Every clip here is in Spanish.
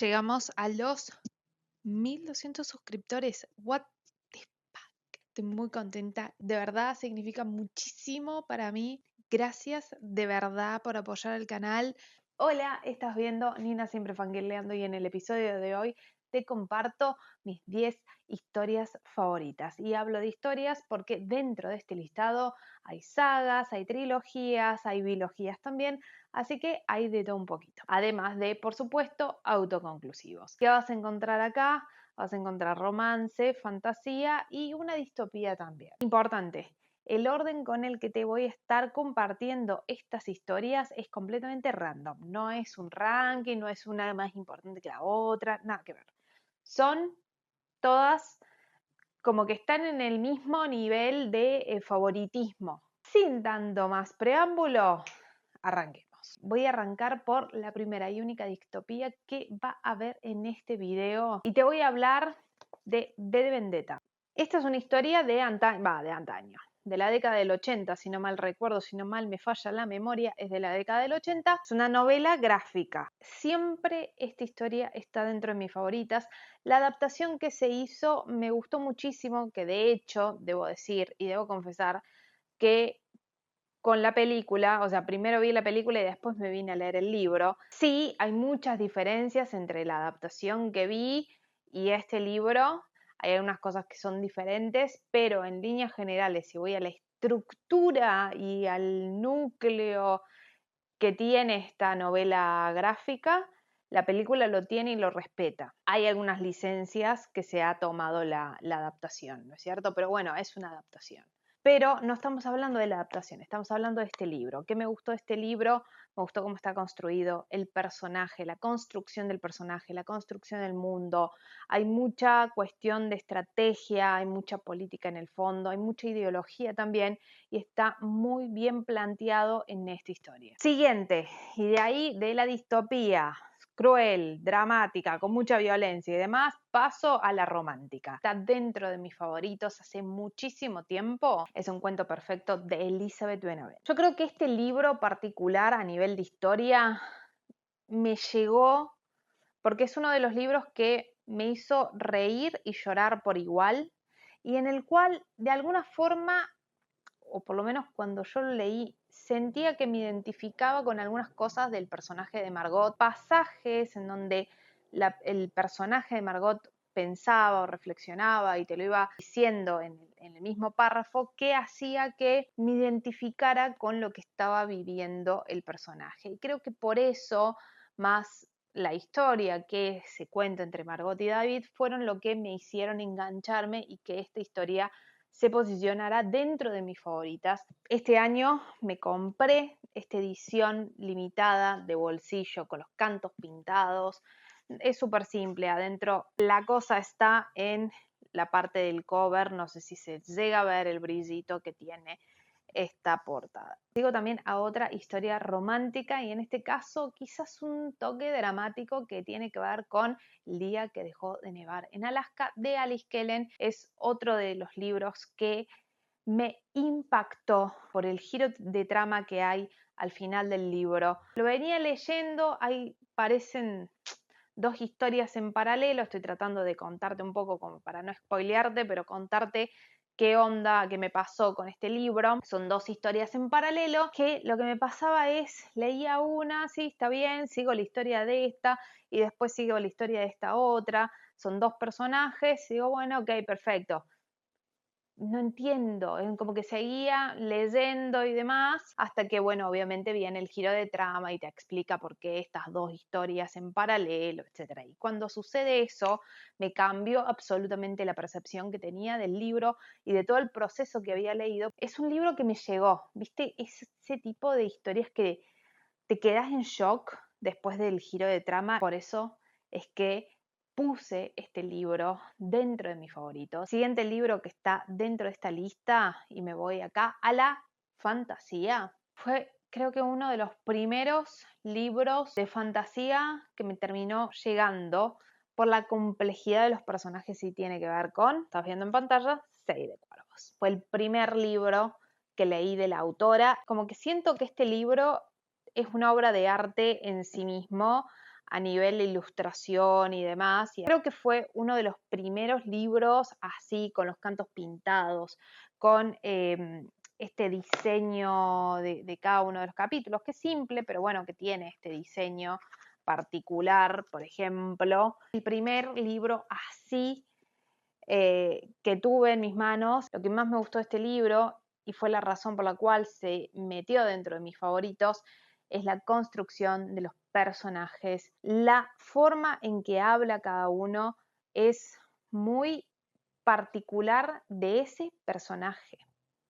Llegamos a los 1200 suscriptores. What the fuck. Estoy muy contenta. De verdad significa muchísimo para mí. Gracias de verdad por apoyar el canal. Hola, estás viendo Nina Siempre Fangirleando y en el episodio de hoy te comparto mis 10 historias favoritas. Y hablo de historias porque dentro de este listado hay sagas, hay trilogías, hay bilogías también. Así que hay de todo un poquito. Además de, por supuesto, autoconclusivos. ¿Qué vas a encontrar acá? Vas a encontrar romance, fantasía y una distopía también. Importante, el orden con el que te voy a estar compartiendo estas historias es completamente random. No es un ranking, no es una más importante que la otra, nada que ver. Son todas como que están en el mismo nivel de favoritismo. Sin tanto más preámbulo, arranquemos. Voy a arrancar por la primera y única distopía que va a haber en este video y te voy a hablar de V de Vendetta. Esta es una historia de antaño, de la década del 80, si no mal recuerdo, si no mal me falla la memoria, es de la década del 80. Es una novela gráfica. Siempre esta historia está dentro de mis favoritas. La adaptación que se hizo me gustó muchísimo, que de hecho, debo decir y debo confesar que con la película, o sea, primero vi la película y después me vine a leer el libro. Sí, hay muchas diferencias entre la adaptación que vi y este libro. Hay algunas cosas que son diferentes, pero en líneas generales, si voy a la estructura y al núcleo que tiene esta novela gráfica, la película lo tiene y lo respeta. Hay algunas licencias que se ha tomado la adaptación, ¿no es cierto? Pero bueno, es una adaptación. Pero no estamos hablando de la adaptación, estamos hablando de este libro. ¿Qué me gustó de este libro? Me gustó cómo está construido el personaje, la construcción del personaje, la construcción del mundo. Hay mucha cuestión de estrategia, hay mucha política en el fondo, hay mucha ideología también y está muy bien planteado en esta historia. Siguiente, y de ahí de la distopía cruel, dramática, con mucha violencia y demás, paso a la romántica. Está dentro de mis favoritos hace muchísimo tiempo. Es un cuento perfecto de Elizabeth Benavent. Yo creo que este libro particular a nivel de historia me llegó porque es uno de los libros que me hizo reír y llorar por igual y en el cual de alguna forma, o por lo menos cuando yo lo leí, sentía que me identificaba con algunas cosas del personaje de Margot, pasajes en donde el personaje de Margot pensaba o reflexionaba y te lo iba diciendo en el mismo párrafo, que hacía que me identificara con lo que estaba viviendo el personaje. Y creo que por eso, más la historia que se cuenta entre Margot y David, fueron lo que me hicieron engancharme y que esta historia se posicionará dentro de mis favoritas. Este año me compré esta edición limitada de bolsillo con los cantos pintados. Es súper simple, adentro la cosa está en la parte del cover, no sé si se llega a ver el brillito que tiene esta portada. Sigo también a otra historia romántica y en este caso quizás un toque dramático que tiene que ver con El día que dejó de nevar en Alaska de Alice Kellen. Es otro de los libros que me impactó por el giro de trama que hay al final del libro. Lo venía leyendo, ahí parecen dos historias en paralelo, estoy tratando de contarte un poco como para no spoilearte, pero contarte qué onda, qué me pasó con este libro. Son dos historias en paralelo que lo que me pasaba es, leía una, sí, está bien, sigo la historia de esta y después sigo la historia de esta otra. Son dos personajes, y digo, bueno, ok, perfecto. No entiendo, es como que seguía leyendo y demás, hasta que, bueno, obviamente viene el giro de trama y te explica por qué estas dos historias en paralelo, etcétera. Y cuando sucede eso, me cambió absolutamente la percepción que tenía del libro y de todo el proceso que había leído. Es un libro que me llegó, ¿viste? Es ese tipo de historias que te quedas en shock después del giro de trama, por eso es que puse este libro dentro de mis favoritos. Siguiente libro que está dentro de esta lista, y me voy acá a la fantasía, fue creo que uno de los primeros libros de fantasía que me terminó llegando por la complejidad de los personajes y tiene que ver con, estás viendo en pantalla, Seis de Cuervos. Fue el primer libro que leí de la autora, como que siento que este libro es una obra de arte en sí mismo. a nivel de ilustración y demás. Y creo que fue uno de los primeros libros así, con los cantos pintados, con este diseño de cada uno de los capítulos, que es simple, pero bueno, que tiene este diseño particular. Por ejemplo, el primer libro así que tuve en mis manos, lo que más me gustó de este libro, y fue la razón por la cual se metió dentro de mis favoritos, es la construcción de los personajes. La forma en que habla cada uno es muy particular de ese personaje.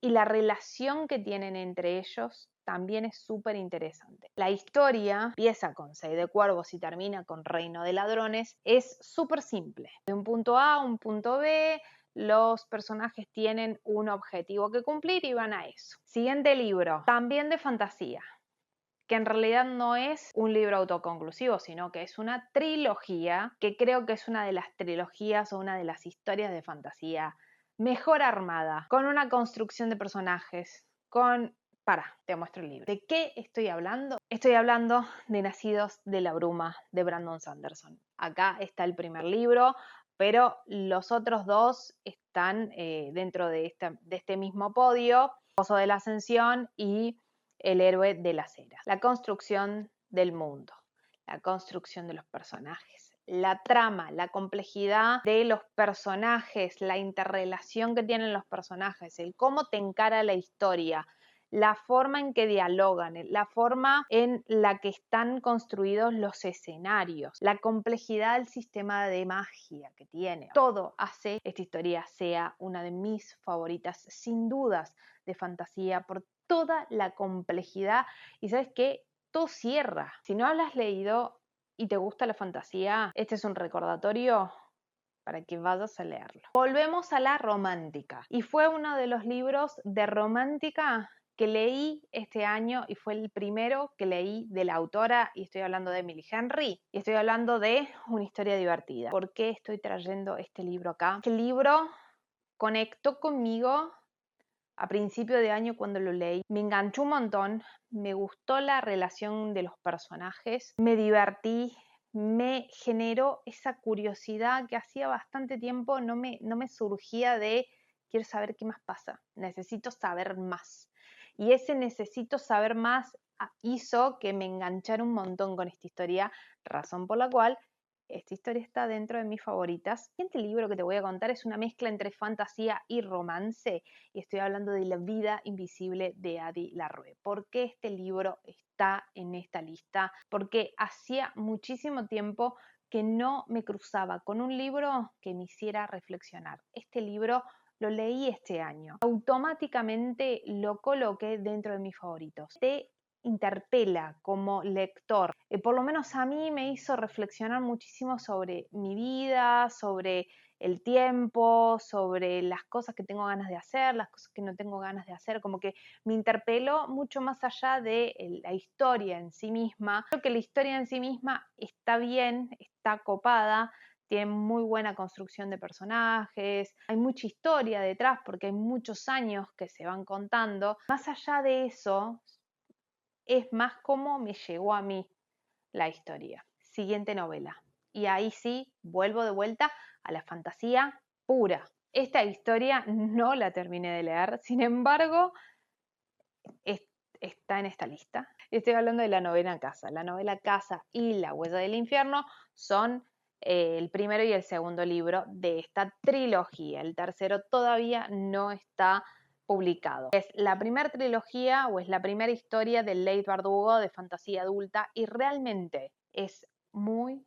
Y la relación que tienen entre ellos también es súper interesante. La historia empieza con 6 de cuervos y termina con Reino de ladrones. Es súper simple. De un punto A a un punto B, los personajes tienen un objetivo que cumplir y van a eso. Siguiente libro, también de fantasía, que en realidad no es un libro autoconclusivo, sino que es una trilogía, que creo que es una de las trilogías o una de las historias de fantasía mejor armada, con una construcción de personajes, te muestro el libro. ¿De qué estoy hablando? Estoy hablando de Nacidos de la Bruma, de Brandon Sanderson. Acá está el primer libro, pero los otros dos están dentro de este mismo podio, Pozo de la Ascensión y El héroe de las eras. La construcción del mundo, la construcción de los personajes, la trama, la complejidad de los personajes, la interrelación que tienen los personajes, el cómo te encara la historia, la forma en que dialogan, la forma en la que están construidos los escenarios, la complejidad del sistema de magia que tiene. Todo hace que esta historia sea una de mis favoritas, sin dudas, de fantasía, por toda la complejidad. Y ¿sabes qué? Todo cierra. Si no lo has leído y te gusta la fantasía, este es un recordatorio para que vayas a leerlo. Volvemos a la romántica. Y fue uno de los libros de romántica que leí este año y fue el primero que leí de la autora, y estoy hablando de Emily Henry, y estoy hablando de Una historia divertida. ¿Por qué estoy trayendo este libro acá? Este libro conectó conmigo a principio de año cuando lo leí. Me enganchó un montón, me gustó la relación de los personajes, me divertí, me generó esa curiosidad que hacía bastante tiempo no me surgía de quiero saber qué más pasa, necesito saber más. Y ese necesito saber más hizo que me enganchara un montón con esta historia, razón por la cual esta historia está dentro de mis favoritas. El siguiente libro que te voy a contar es una mezcla entre fantasía y romance, y estoy hablando de La vida invisible de Adi LaRue. ¿Por qué este libro está en esta lista? Porque hacía muchísimo tiempo que no me cruzaba con un libro que me hiciera reflexionar. Este libro lo leí este año. Automáticamente lo coloqué dentro de mis favoritos. Te interpela como lector. Por lo menos a mí me hizo reflexionar muchísimo sobre mi vida, sobre el tiempo, sobre las cosas que tengo ganas de hacer, las cosas que no tengo ganas de hacer, como que me interpeló mucho más allá de la historia en sí misma. Creo que la historia en sí misma está bien, está copada, tiene muy buena construcción de personajes, hay mucha historia detrás porque hay muchos años que se van contando. Más allá de eso, es más cómo me llegó a mí la historia. Siguiente novela. Y ahí sí, vuelvo de vuelta a la fantasía pura. Esta historia no la terminé de leer, sin embargo, está en esta lista. Estoy hablando de la novela Casa. La novela Casa y La huella del infierno son el primero y el segundo libro de esta trilogía. El tercero todavía no está publicado. Es la primera trilogía o es la primera historia de Leigh Bardugo de fantasía adulta y realmente es muy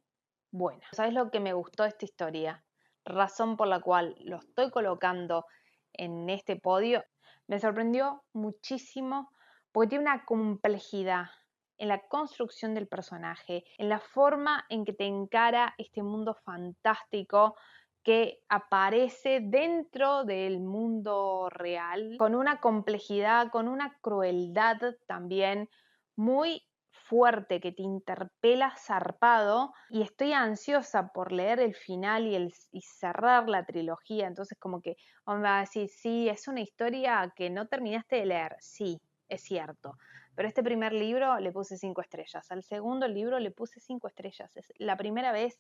buena. ¿Sabes lo que me gustó de esta historia? Razón por la cual lo estoy colocando en este podio. Me sorprendió muchísimo porque tiene una complejidad en la construcción del personaje, en la forma en que te encara este mundo fantástico que aparece dentro del mundo real, con una complejidad, con una crueldad también muy fuerte que te interpela zarpado, y estoy ansiosa por leer el final y cerrar la trilogía. Entonces como que me va a decir, sí, es una historia que no terminaste de leer, sí, es cierto, pero este primer libro le puse 5 estrellas, al segundo libro le puse 5 estrellas. Es la primera vez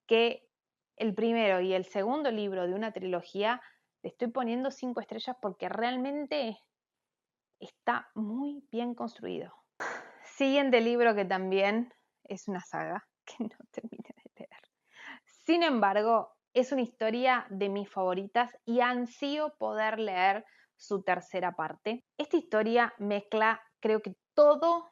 que el primero y el segundo libro de una trilogía le estoy poniendo 5 estrellas porque realmente está muy bien construido. Siguiente libro que también es una saga que no terminé de leer. Sin embargo, es una historia de mis favoritas y ansío poder leer su tercera parte. Esta historia mezcla, creo que todo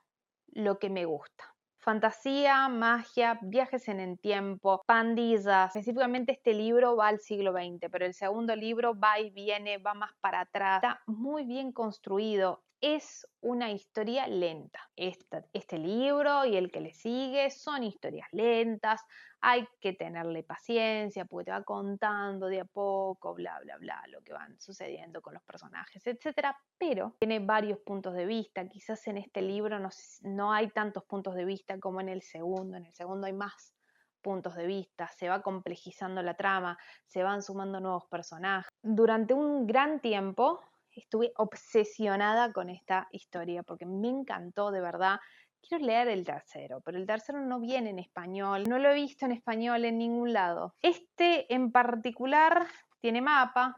lo que me gusta. Fantasía, magia, viajes en el tiempo, pandillas. Específicamente este libro va al siglo XX, pero el segundo libro va y viene, va más para atrás. Está muy bien construido. Es una historia lenta. Este libro y el que le sigue son historias lentas. Hay que tenerle paciencia porque te va contando de a poco, bla, bla, bla, lo que van sucediendo con los personajes, etcétera. Pero tiene varios puntos de vista. Quizás en este libro no hay tantos puntos de vista como en el segundo. En el segundo hay más puntos de vista, se va complejizando la trama, se van sumando nuevos personajes. Durante un gran tiempo estuve obsesionada con esta historia porque me encantó de verdad. Quiero leer el tercero, pero el tercero no viene en español, no lo he visto en español en ningún lado. Este en particular tiene mapa,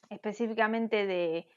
específicamente de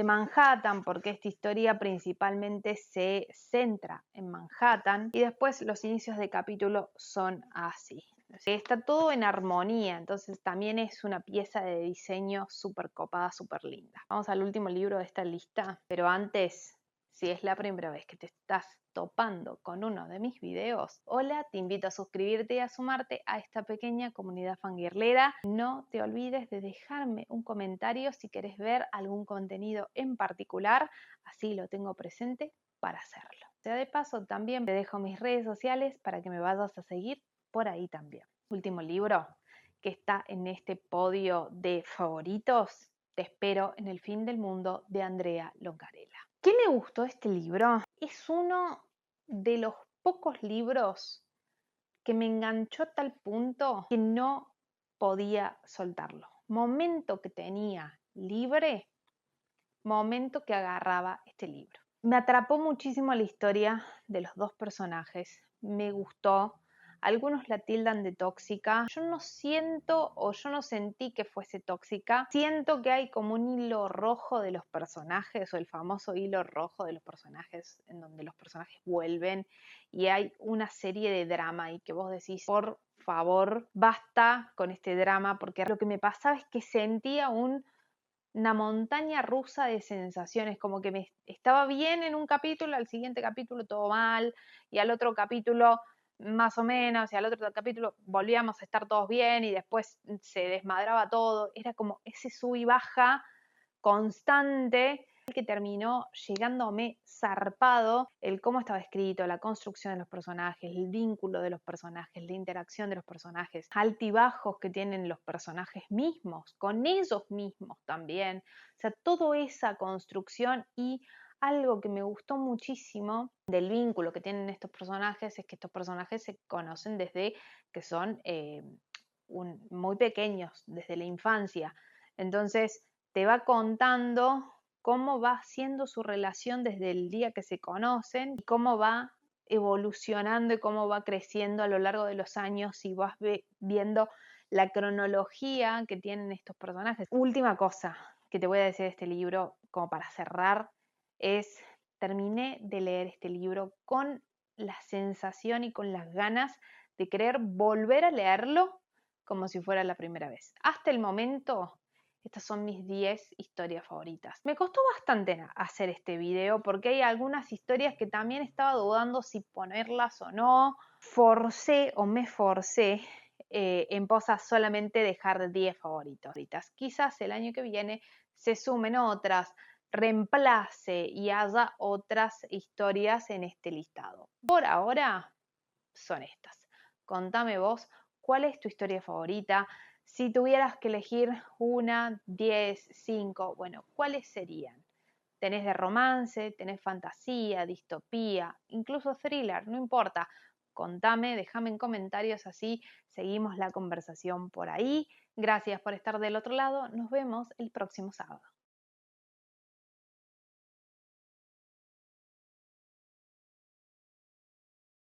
Manhattan, porque esta historia principalmente se centra en Manhattan y después los inicios de capítulo son así. Está todo en armonía, entonces también es una pieza de diseño súper copada, súper linda. Vamos al último libro de esta lista, pero antes, si es la primera vez que te estás topando con uno de mis videos, hola, te invito a suscribirte y a sumarte a esta pequeña comunidad fangirlera. No te olvides de dejarme un comentario si querés ver algún contenido en particular, así lo tengo presente para hacerlo. De paso, también te dejo mis redes sociales para que me vayas a seguir por ahí también. Último libro que está en este podio de favoritos, Te espero en el fin del mundo, de Andrea Longarella. ¿Qué me gustó de este libro? Es uno de los pocos libros que me enganchó a tal punto que no podía soltarlo. Momento que tenía libre, momento que agarraba este libro. Me atrapó muchísimo la historia de los dos personajes, me gustó. Algunos la tildan de tóxica. Yo no siento o yo no sentí que fuese tóxica. Siento que hay como un hilo rojo de los personajes o el famoso hilo rojo de los personajes en donde los personajes vuelven y hay una serie de drama y que vos decís, por favor, basta con este drama porque lo que me pasaba es que sentía una montaña rusa de sensaciones, como que me estaba bien en un capítulo, al siguiente capítulo todo mal, y al otro capítulo más o menos, y al otro capítulo volvíamos a estar todos bien y después se desmadraba todo. Era como ese sub y baja constante que terminó llegándome zarpado el cómo estaba escrito, la construcción de los personajes, el vínculo de los personajes, la interacción de los personajes, altibajos que tienen los personajes mismos, con ellos mismos también. O sea, toda esa construcción y algo que me gustó muchísimo del vínculo que tienen estos personajes es que estos personajes se conocen desde que son muy pequeños, desde la infancia. Entonces, te va contando cómo va siendo su relación desde el día que se conocen y cómo va evolucionando y cómo va creciendo a lo largo de los años y vas viendo la cronología que tienen estos personajes. Última cosa que te voy a decir de este libro, como para cerrar, es terminé de leer este libro con la sensación y con las ganas de querer volver a leerlo como si fuera la primera vez. Hasta el momento, estas son mis 10 historias favoritas. Me costó bastante hacer este video porque hay algunas historias que también estaba dudando si ponerlas o no. Me forcé en pos a solamente dejar 10 favoritas. Quizás el año que viene se sumen otras, reemplace y haya otras historias en este listado. Por ahora son estas. Contame vos, ¿cuál es tu historia favorita? Si tuvieras que elegir una, 10, 5, bueno, ¿cuáles serían? Tenés de romance, tenés fantasía, distopía, incluso thriller, no importa. Contame, déjame en comentarios, así seguimos la conversación por ahí. Gracias por estar del otro lado. Nos vemos el próximo sábado.